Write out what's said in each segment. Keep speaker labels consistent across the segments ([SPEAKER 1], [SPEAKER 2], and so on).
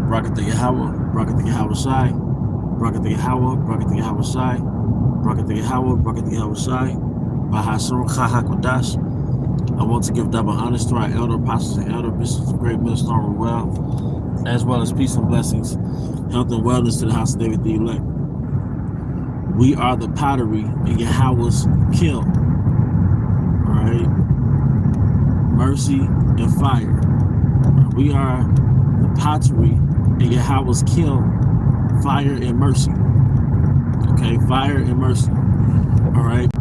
[SPEAKER 1] Bracket the Yahawah, Bracket the Yahawah'S, Bracket the Yahawah, Bracket the Yahawah'S, Bracket the Yahawah, Bracket the Yahawah'S, Bahasur Kahakodash. I want to give double honors to our elder apostles and elder bishops of great ministry as well as peace and blessings, health and wellness to the house of David the elect. We are the pottery in Yahawah's kiln. Alright? Mercy and fire. We are the pottery in Yahawah's kiln, fire and mercy. Okay, fire and mercy. Alright?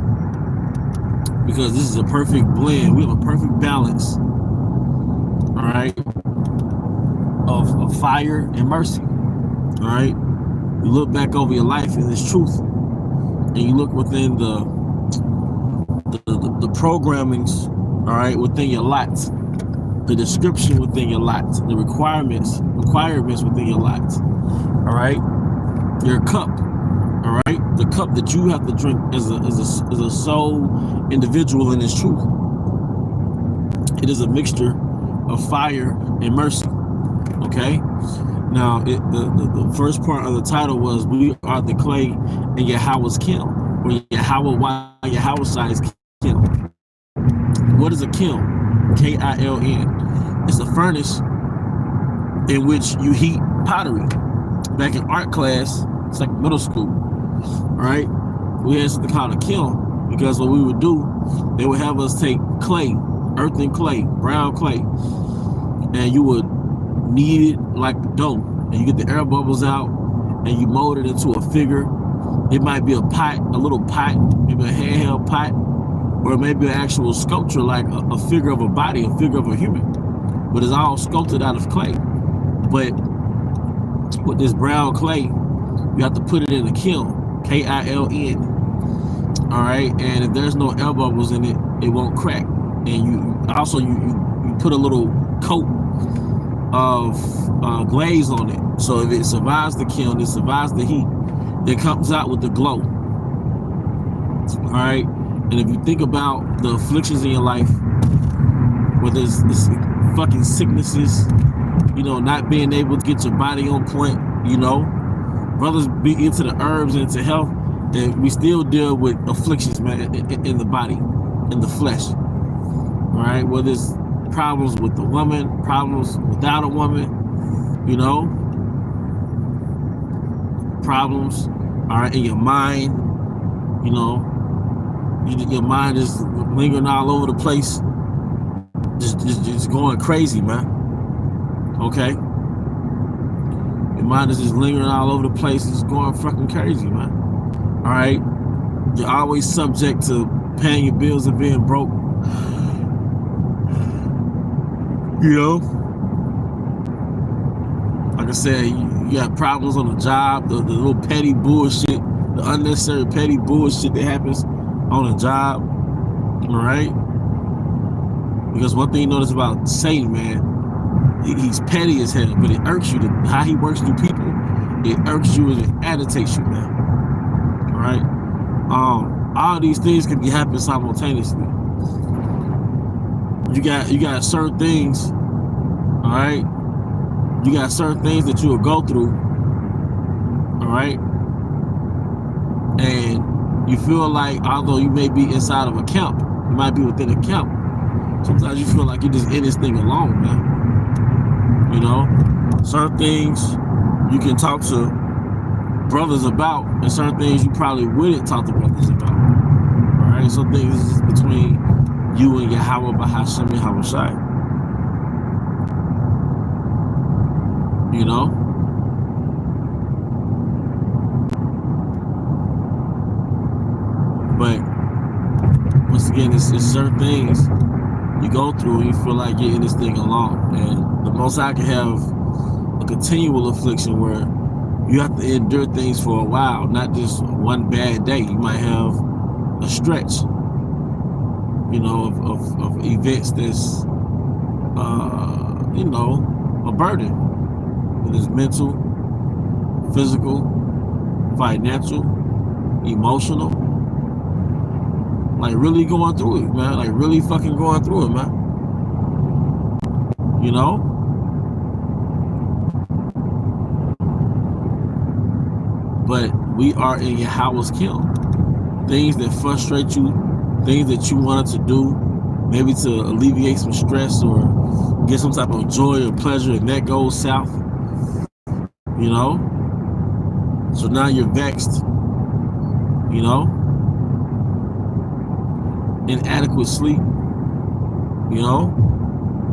[SPEAKER 1] Because this is a perfect blend. We have a perfect balance. Alright? Of fire and mercy. Alright? You look back over your life and it's truth. And you look within the programmings, all right, within your lot, the description within your lot, the requirements within your lot, all right, your cup, all right, the cup that you have to drink as a sole individual in its truth. It is a mixture of fire and mercy. Okay. Now, the first part of the title was "We are the clay in Yahawah's kiln," or Yahawah's kiln. What is a kiln? K-I-L-N. It's a furnace in which you heat pottery. Back in art class, it's like middle school, right? We had something called a kiln because what we would do, they would have us take clay, earthen clay, brown clay, and you would knead it like dough, and you get the air bubbles out, and you mold it into a figure. It might be a pot, a little pot, maybe a handheld pot, or it may be an actual sculpture like a figure of a body, a figure of a human, but it's all sculpted out of clay. But with this brown clay, you have to put it in a kiln, K-I-L-N. All right, and if there's no air bubbles in it, it won't crack. And you also put a little coat of glaze on it, so if it survives the kiln, it survives the heat, it comes out with the glow. All right, and if you think about the afflictions in your life, whether it's fucking sicknesses, you know, not being able to get your body on point, you know, brothers be into the herbs and into health, and we still deal with afflictions, man, in the body, in the flesh. All right, whether it's problems with the woman, problems without a woman, you know, problems are in your mind, you know, your mind is lingering all over the place, just going crazy, man. Okay, your mind is just lingering all over the place, just going fucking crazy, man. All right, you're always subject to paying your bills and being broke. You know, like I said, you got problems on the job, the little petty bullshit, the unnecessary petty bullshit that happens on a job, all right? Because one thing you notice about Satan, man, he's petty as hell, but it irks you, how he works through people, it irks you and it agitates you, man, all right? All these things can be happening simultaneously. You got certain things, all right? You got certain things that you will go through, all right? And you feel like, although you may be inside of a camp, you might be within a camp, sometimes you feel like you're just in this thing alone, man. You know, certain things you can talk to brothers about, and certain things you probably wouldn't talk to brothers about, all right? Some things is between you and Yahawah'S, Yahawah'S. You know? But once again, it's certain things you go through and you feel like you're in this thing alone. And the Most High can have a continual affliction where you have to endure things for a while, not just one bad day. You might have a stretch, you know, of events that's, you know, a burden. Whether it's mental, physical, financial, emotional. Like really going through it, man. Like really fucking going through it, man. You know? but we are in Yahawah's kiln. Things that frustrate you, things that you wanted to do, maybe to alleviate some stress or get some type of joy or pleasure, and that goes south, you know? So now you're vexed, you know? Inadequate sleep, you know?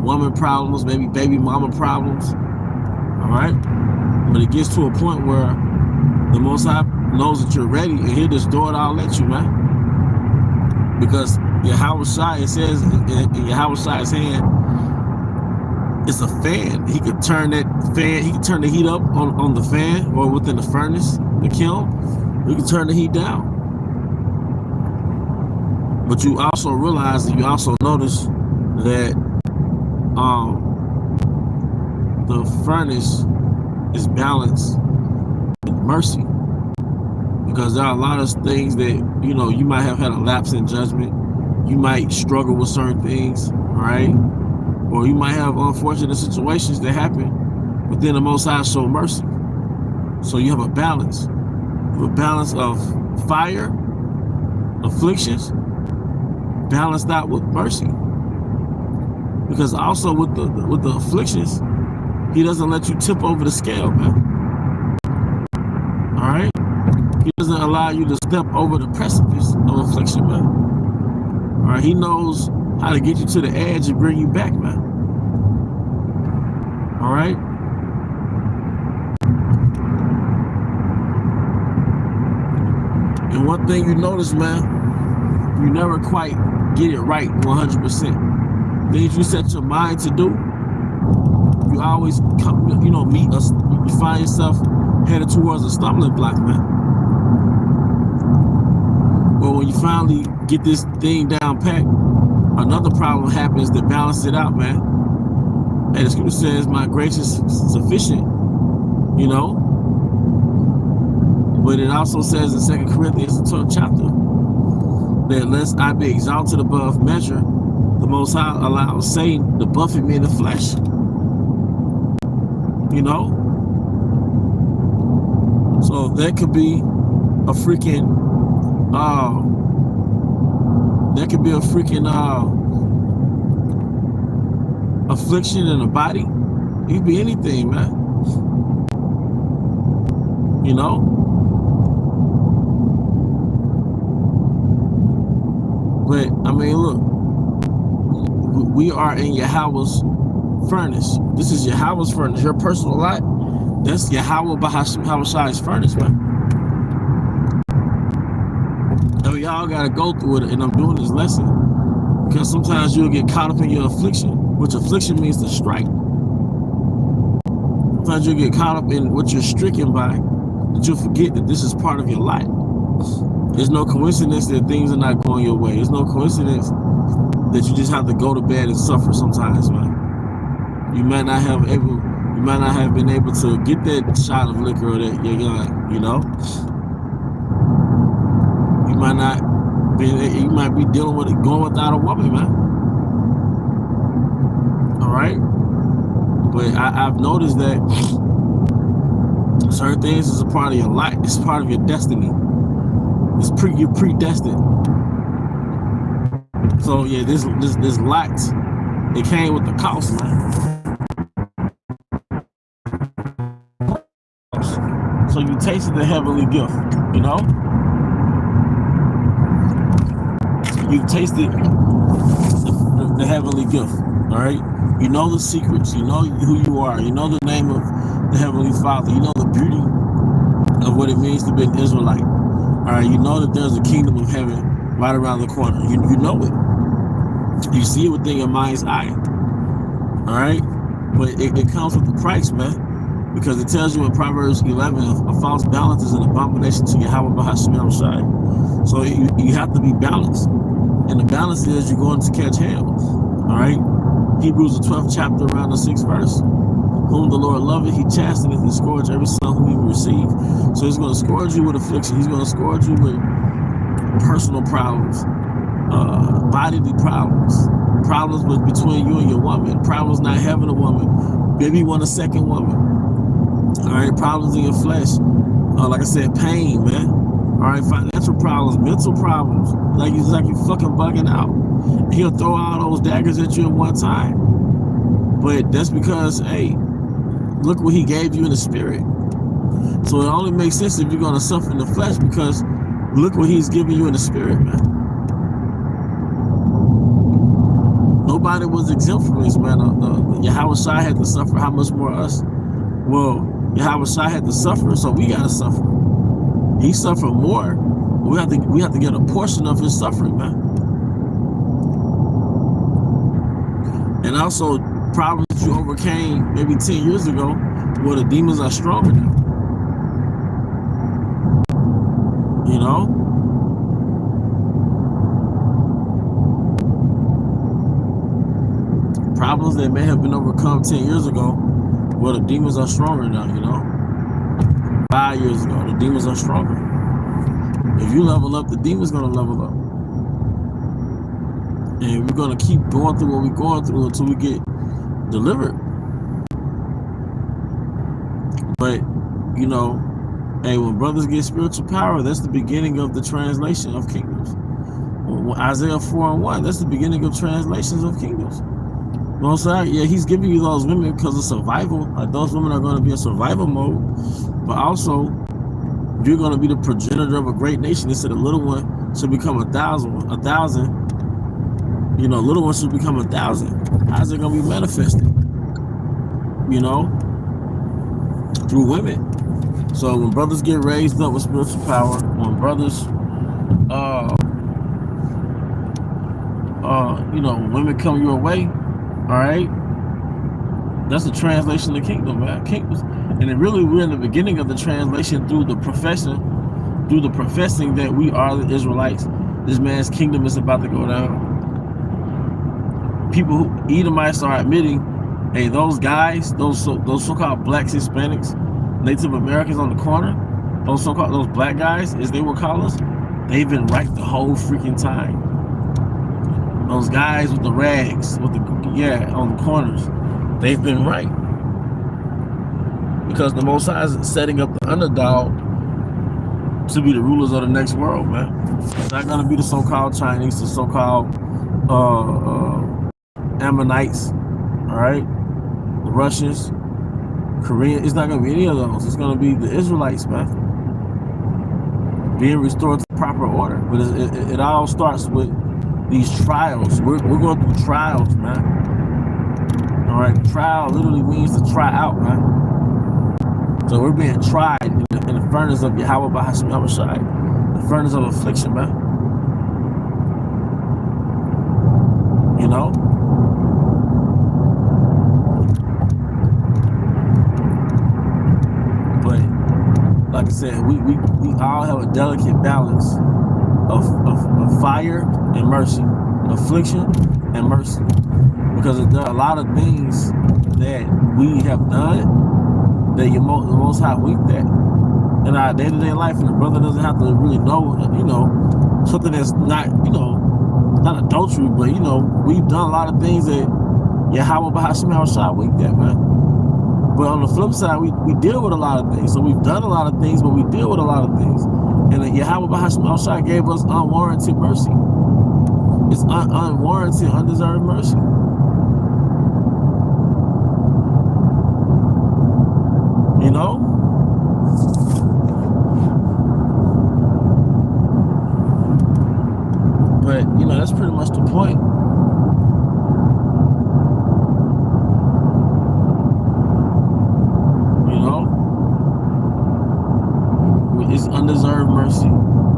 [SPEAKER 1] Woman problems, maybe baby mama problems, all right? But it gets to a point where the Most High knows that you're ready, and he'll just throw it all at you, man. Because Yahawah'S, it says in Yahawah'S hand, it's a fan. He could turn that fan, he could turn the heat up on the fan or within the furnace, the kiln. He can turn the heat down. But you also realize, and you also notice that the furnace is balanced with mercy. Because there are a lot of things that, you know, you might have had a lapse in judgment. You might struggle with certain things, right? Or you might have unfortunate situations that happen, but then the Most High show mercy. So you have a balance. You have a balance of fire, afflictions, balanced out with mercy. Because also with the afflictions, he doesn't let you tip over the scale, man. All right? He doesn't allow you to step over the precipice of affliction, man. All right? He knows how to get you to the edge and bring you back, man. All right? And one thing you notice, man, you never quite get it right 100%. Things you set your mind to do, you always come, you know, meet us. You find yourself headed towards a stumbling block, man. But when you finally get this thing down pat, another problem happens that balances it out, man. And the scripture says, my grace is sufficient, you know. But it also says in 2 Corinthians, the 12th chapter, that lest I be exalted above measure, the Most High allows Satan to buffet me in the flesh. You know? So that could be a freaking, affliction in the body. It could be anything, man. You know? But, I mean, look, we are in Yahawah's furnace. This is Yahawah's furnace. Your personal lot, that's Yahawah's furnace, man. And y'all got to go through it, and I'm doing this lesson because sometimes you'll get caught up in your affliction, which affliction means to strike. Sometimes you'll get caught up in what you're stricken by, that you'll forget that this is part of your life. There's no coincidence that things are not going your way. There's no coincidence that you just have to go to bed and suffer sometimes, man. You might not have been able to get that shot of liquor or that you know. You might be dealing with it going without a woman, man. All right? But I've noticed that certain things is a part of your life. It's part of your destiny. You're predestined. So yeah, this lot, it came with the cost, man. So you tasted the heavenly gift, you know? You tasted the heavenly gift, all right? You know the secrets, you know who you are, you know the name of the Heavenly Father, you know the beauty of what it means to be an Israelite. All right, you know that there's a kingdom of heaven right around the corner. You know it. You see it within your mind's eye. All right? But it comes with the price, man. Because it tells you in Proverbs 11, a false balance is an abomination to Yahawah'S. So you have to be balanced. And the balance is you're going to catch hell. All right? Hebrews the 12th chapter around the 6th verse. Whom the Lord loveth, he chasteneth and scourge every son whom he will receive. So he's going to scourge you with affliction. He's going to scourge you with personal problems, bodily problems, problems between you and your woman, problems not having a woman, maybe you want a second woman. All right, problems in your flesh, like I said, pain, man. All right, financial problems, mental problems. Like you fucking bugging out. He'll throw all those daggers at you at one time. But that's because, hey, look what he gave you in the spirit. So it only makes sense if you're going to suffer in the flesh, because look what he's giving you in the spirit, man. Nobody was exempt from this, man. Yahawah's had to suffer. How much more us? Well, Yahawah's had to suffer, so we got to suffer. He suffered more. We have to get a portion of his suffering, man. And also, problems that you overcame maybe 10 years ago, well, the demons are stronger now. You know? Problems that may have been overcome 10 years ago, well, the demons are stronger now, you know? 5 years ago, the demons are stronger. If you level up, the demon's gonna level up. And we're gonna keep going through what we're going through until we get delivered. But, you know, hey, when brothers get spiritual power, that's the beginning of the translation of kingdoms. When Isaiah 4:1, that's the beginning of translations of kingdoms. You know what I'm saying? Yeah, he's giving you those women because of survival. Like, those women are going to be in survival mode. But also, you're going to be the progenitor of a great nation. They said a little one should become 1,000. You know, little one should become 1,000. How's it going to be manifested? You know, through women. So when brothers get raised up with spiritual power, when brothers, you know, when women come your way, all right, that's the translation of the kingdom, man. Kingdoms. And then really, we're in the beginning of the translation through the professing that we are the Israelites. This man's kingdom is about to go down. People who Edomites are admitting, hey, those guys, those so-called blacks, Hispanics, Native Americans on the corner, those black guys, as they would call us, they've been right the whole freaking time. Those guys with the rags, on the corners, they've been right. Because the Most High is setting up the underdog to be the rulers of the next world, man. It's not gonna be the so-called Chinese, the so-called Ammonites, all right, the Russians, Korean. It's not gonna be any of those. It's gonna be the Israelites, man, being restored to proper order. But it all starts with these trials. We're going through trials, man. All right, trial literally means to try out, man. So we're being tried in the furnace of Yahawah'S, the furnace of affliction, man. You know? But like I said, we all have a delicate balance of fire and mercy, affliction and mercy. Because there are a lot of things that we have done that the Most High winked at in our day-to-day life, and the brother doesn't have to really know, you know, something that's not, you know, not adultery, but, you know, we've done a lot of things that Yahawah'S winked at, man. But on the flip side, we deal with a lot of things. So we've done a lot of things, but we deal with a lot of things. And Yahawah'S gave us unwarranted mercy. It's unwarranted, undeserved mercy. You know? But, you know, that's pretty much the point. You know? It's undeserved mercy.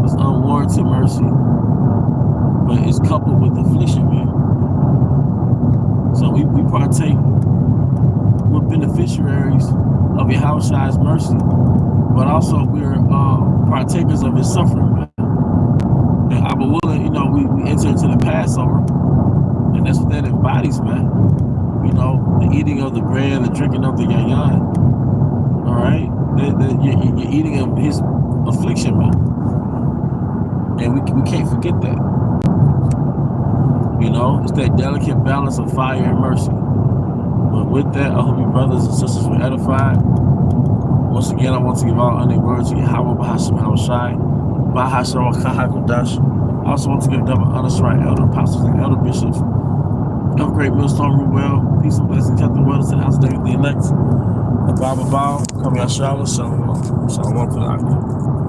[SPEAKER 1] It's unwarranted mercy. But it's coupled with affliction, man. So we partake. We're beneficiaries of Yahawah's mercy, but also we're partakers of his suffering, man. And Abba willing, you know, we enter into the Passover, and that's what that embodies, man. You know, the eating of the bread, the drinking of the yayan. All right, you're eating of his affliction, man, and we can't forget that. You know, it's that delicate balance of fire and mercy. But with that, I hope you brothers and sisters were edified. Once again, I want to give all honor and glory to Yahawah'S, Shai, Bahasham Kahakudash. I also want to give double honor to our elder apostles and elder bishops of Great Millstone, Ruel. Peace and blessings, Captain Wells, to the house of David the elect. The Bible Bow, coming out Shalom, Shalom to the Akbar.